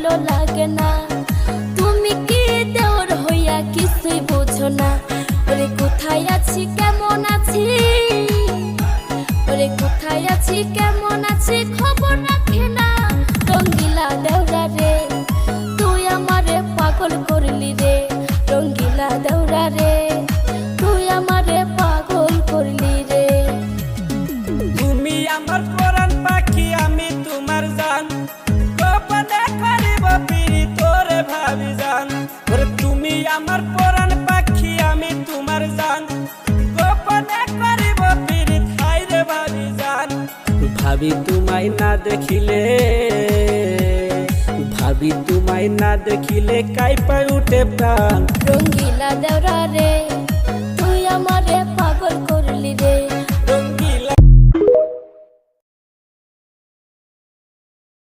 ভালো লাগে না। তুমি কি দেওর হইয়া কিছুই বোঝো না। ওরে কোথায় আছি কেমন আছি, ওরে কোথায় আছি কেমন আছি খবর রাখে না। রঙ্গিলা দেওরা রে তুই আমারে পাগল করলি রে, রঙ্গিলা দেওরা রে তুই আমারে পাগল করলি রে। তুমি আমার পরাণ পাখি আমি তোমার জান, গোপনে করিব পিরি তোরে ভাবি জান। ওরে তুমি আমার পরাণ পাখি আমি তোমার জান, গোপনে করিব পিরি খাই রে ভাবি জান। ভাবি তোমায় না দেখিলে, ভাবি তোমায় না দেখিলে কাইপা উঠে প্রাণ। রঙ্গিলা দেওরা রে তুই আমারে